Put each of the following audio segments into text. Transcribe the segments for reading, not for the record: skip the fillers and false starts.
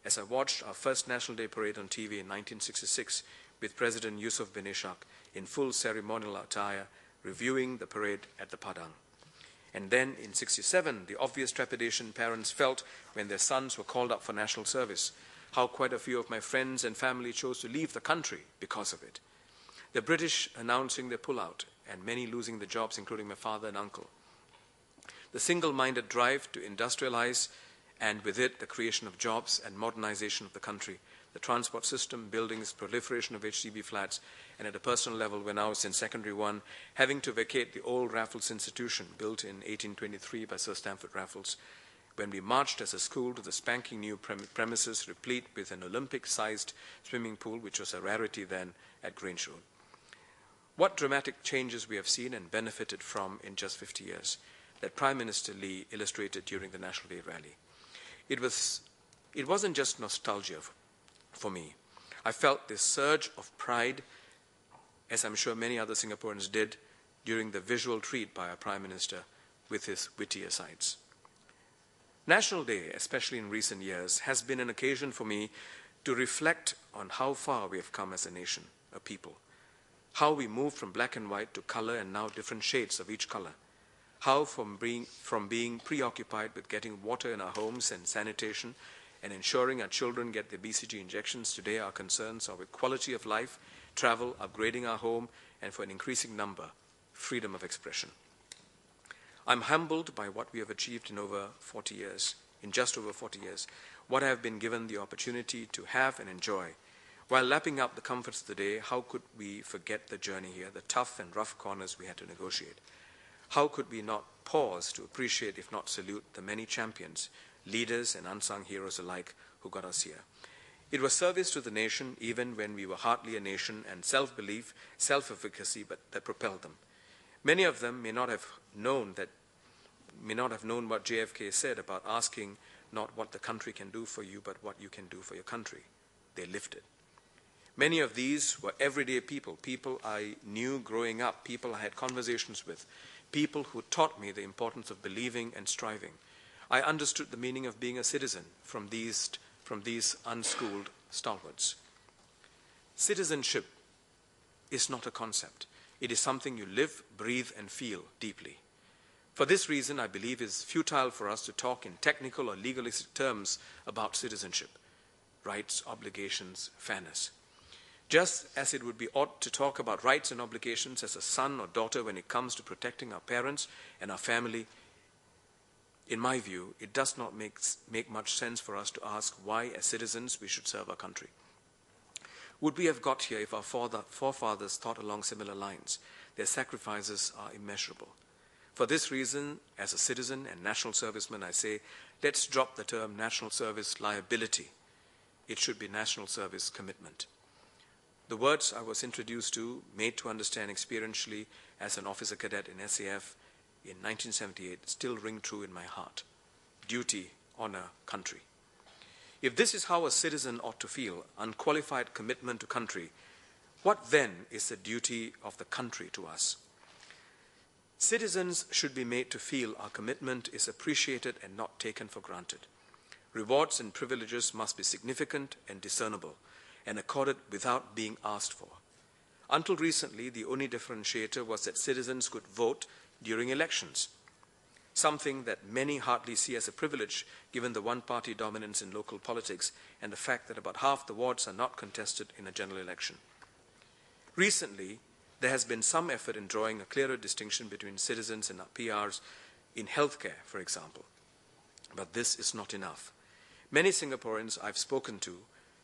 as I watched our first National Day parade on TV in 1966 with President Yusuf bin Ishaq in full ceremonial attire, reviewing the parade at the Padang. And then in 67, the obvious trepidation parents felt when their sons were called up for national service, how quite a few of my friends and family chose to leave the country because of it. The British announcing their pullout and many losing their jobs, including my father and uncle. The single-minded drive to industrialize and with it the creation of jobs and modernization of the country, the transport system, buildings, proliferation of HDB flats, and at a personal level when I was in secondary one, having to vacate the old Raffles Institution built in 1823 by Sir Stamford Raffles, when we marched as a school to the spanking new premises replete with an Olympic-sized swimming pool, which was a rarity then at Grange Road. What dramatic changes we have seen and benefited from in just 50 years that Prime Minister Lee illustrated during the National Day rally. It wasn't just nostalgia for me. I felt this surge of pride, as I'm sure many other Singaporeans did, during the visual treat by our Prime Minister with his witty asides. National Day, especially in recent years, has been an occasion for me to reflect on how far we have come as a nation, a people. How we moved from black and white to color and now different shades of each color. How from being preoccupied with getting water in our homes and sanitation and ensuring our children get their BCG injections, today our concerns are with quality of life, travel, upgrading our home, and for an increasing number, freedom of expression. I'm humbled by what we have achieved in just over 40 years, what I have been given the opportunity to have and enjoy. While lapping up the comforts of the day, how could we forget the journey here, the tough and rough corners we had to negotiate? How could we not pause to appreciate, if not salute, the many champions, leaders and unsung heroes alike who got us here? It was service to the nation even when we were hardly a nation, and self-belief, self-efficacy that propelled them. Many of them may not have known what JFK said about asking not what the country can do for you, but what you can do for your country. They lived it. Many of these were everyday people, people I knew growing up, people I had conversations with, people who taught me the importance of believing and striving. I understood the meaning of being a citizen from these unschooled stalwarts. Citizenship is not a concept. It is something you live, breathe, and feel deeply. For this reason, I believe it is futile for us to talk in technical or legalistic terms about citizenship, rights, obligations, fairness. Just as it would be odd to talk about rights and obligations as a son or daughter when it comes to protecting our parents and our family, in my view, it does not make much sense for us to ask why, as citizens, we should serve our country. Would we have got here if our forefathers thought along similar lines? Their sacrifices are immeasurable. For this reason, as a citizen and national serviceman, I say, let's drop the term national service liability. It should be national service commitment. The words I was introduced to, made to understand experientially as an officer cadet in SAF in 1978, still ring true in my heart. Duty, honor, country. If this is how a citizen ought to feel, unqualified commitment to country, what then is the duty of the country to us? Citizens should be made to feel our commitment is appreciated and not taken for granted. Rewards and privileges must be significant and discernible, and accorded without being asked for. Until recently, the only differentiator was that citizens could vote during elections, something that many hardly see as a privilege given the one-party dominance in local politics and the fact that about half the wards are not contested in a general election. Recently, there has been some effort in drawing a clearer distinction between citizens and PRs in healthcare, for example. But this is not enough. Many Singaporeans I've spoken to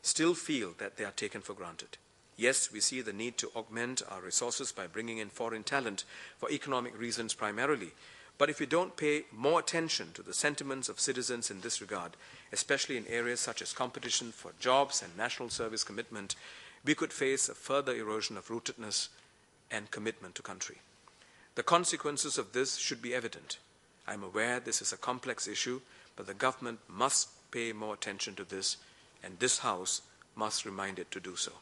still feel that they are taken for granted. Yes, we see the need to augment our resources by bringing in foreign talent for economic reasons primarily. But if we don't pay more attention to the sentiments of citizens in this regard, especially in areas such as competition for jobs and national service commitment, we could face a further erosion of rootedness and commitment to country. The consequences of this should be evident. I'm aware this is a complex issue, but the government must pay more attention to this, and this House must remind it to do so.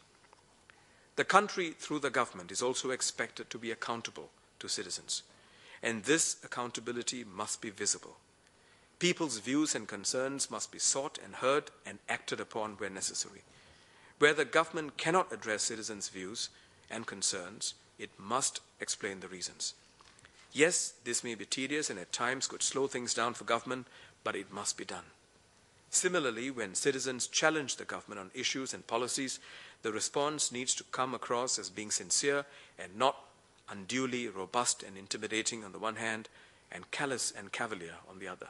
The country, through the government, is also expected to be accountable to citizens, and this accountability must be visible. People's views and concerns must be sought and heard and acted upon where necessary. Where the government cannot address citizens' views and concerns, it must explain the reasons. Yes, this may be tedious and at times could slow things down for government, but it must be done. Similarly, when citizens challenge the government on issues and policies, the response needs to come across as being sincere and not unduly robust and intimidating on the one hand, and callous and cavalier on the other.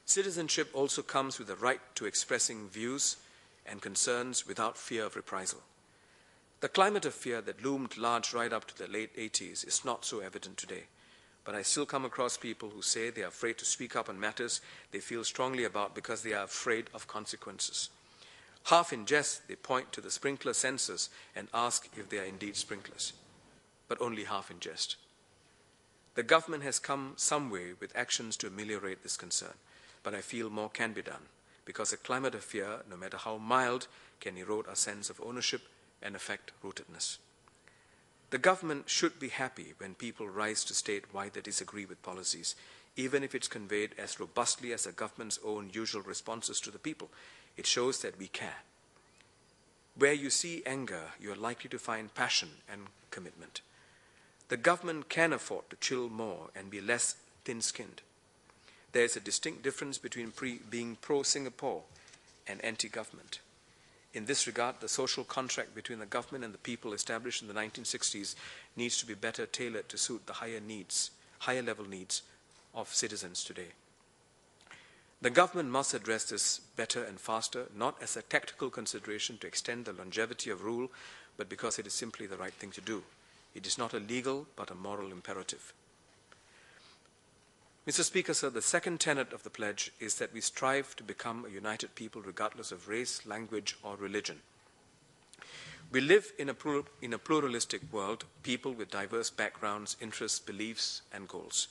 Citizenship also comes with the right to expressing views and concerns without fear of reprisal. The climate of fear that loomed large right up to the late 80s is not so evident today, but I still come across people who say they are afraid to speak up on matters they feel strongly about because they are afraid of consequences. Half in jest, they point to the sprinkler sensors and ask if they are indeed sprinklers, but only half in jest. The government has come some way with actions to ameliorate this concern, but I feel more can be done, because a climate of fear, no matter how mild, can erode our sense of ownership and affect rootedness. The government should be happy when people rise to state why they disagree with policies, even if it's conveyed as robustly as the government's own usual responses to the people. It shows that we care. Where you see anger, you are likely to find passion and commitment. The government can afford to chill more and be less thin-skinned. There is a distinct difference between being pro-Singapore and anti-government. In this regard, the social contract between the government and the people established in the 1960s needs to be better tailored to suit the higher level needs of citizens today. The government must address this better and faster, not as a tactical consideration to extend the longevity of rule, but because it is simply the right thing to do. It is not a legal, but a moral imperative. Mr. Speaker, sir, the second tenet of the pledge is that we strive to become a united people regardless of race, language, or religion. We live in a pluralistic world, people with diverse backgrounds, interests, beliefs, and goals.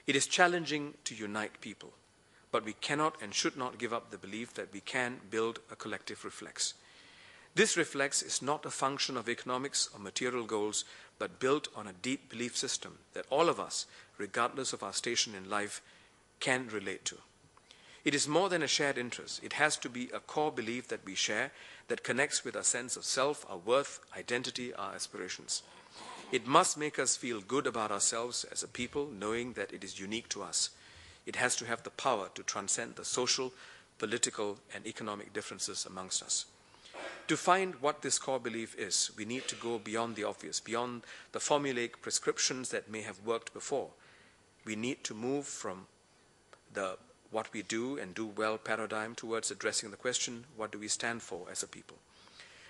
It is challenging to unite people, but we cannot and should not give up the belief that we can build a collective reflex. This reflex is not a function of economics or material goals, but built on a deep belief system that all of us, regardless of our station in life, can relate to. It is more than a shared interest. It has to be a core belief that we share that connects with our sense of self, our worth, identity, our aspirations. It must make us feel good about ourselves as a people, knowing that it is unique to us. It has to have the power to transcend the social, political, and economic differences amongst us. To find what this core belief is, we need to go beyond the obvious, beyond the formulaic prescriptions that may have worked before. We need to move from the what we do and do well paradigm towards addressing the question, what do we stand for as a people?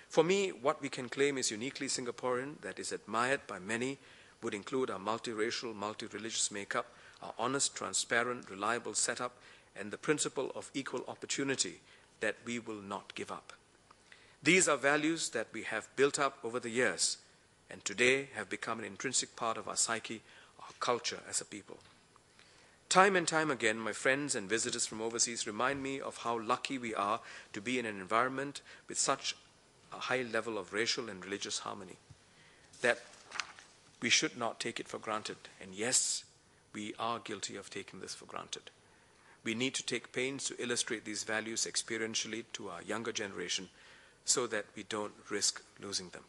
For me, what we can claim is uniquely Singaporean, that is admired by many, would include our multiracial, multi-religious makeup, our honest, transparent, reliable setup, and the principle of equal opportunity that we will not give up. These are values that we have built up over the years and today have become an intrinsic part of our psyche, our culture as a people. Time and time again, my friends and visitors from overseas remind me of how lucky we are to be in an environment with such a high level of racial and religious harmony, that we should not take it for granted. And yes, we are guilty of taking this for granted. We need to take pains to illustrate these values experientially to our younger generation, so that we don't risk losing them.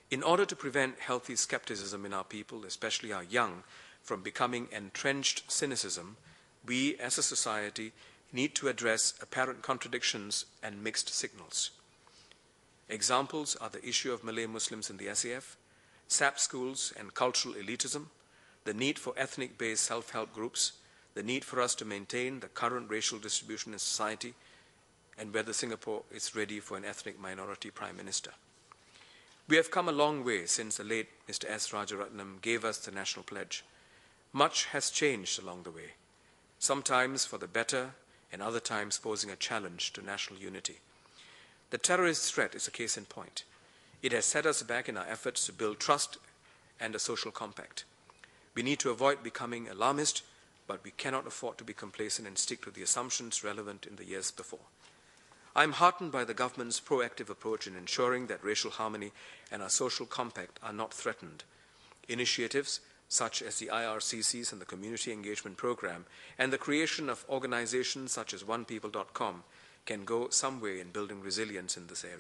In order to prevent healthy skepticism in our people, especially our young, from becoming entrenched cynicism, we as a society need to address apparent contradictions and mixed signals. Examples are the issue of Malay Muslims in the SAF, SAP schools and cultural elitism, the need for ethnic-based self-help groups, the need for us to maintain the current racial distribution in society, and whether Singapore is ready for an ethnic minority prime minister. We have come a long way since the late Mr. S. Rajaratnam gave us the national pledge. Much has changed along the way, sometimes for the better and other times posing a challenge to national unity. The terrorist threat is a case in point. It has set us back in our efforts to build trust and a social compact. We need to avoid becoming alarmist, but we cannot afford to be complacent and stick to the assumptions relevant in the years before. I am heartened by the government's proactive approach in ensuring that racial harmony and our social compact are not threatened. Initiatives such as the IRCCs and the Community Engagement Program, and the creation of organizations such as onepeople.com can go some way in building resilience in this area.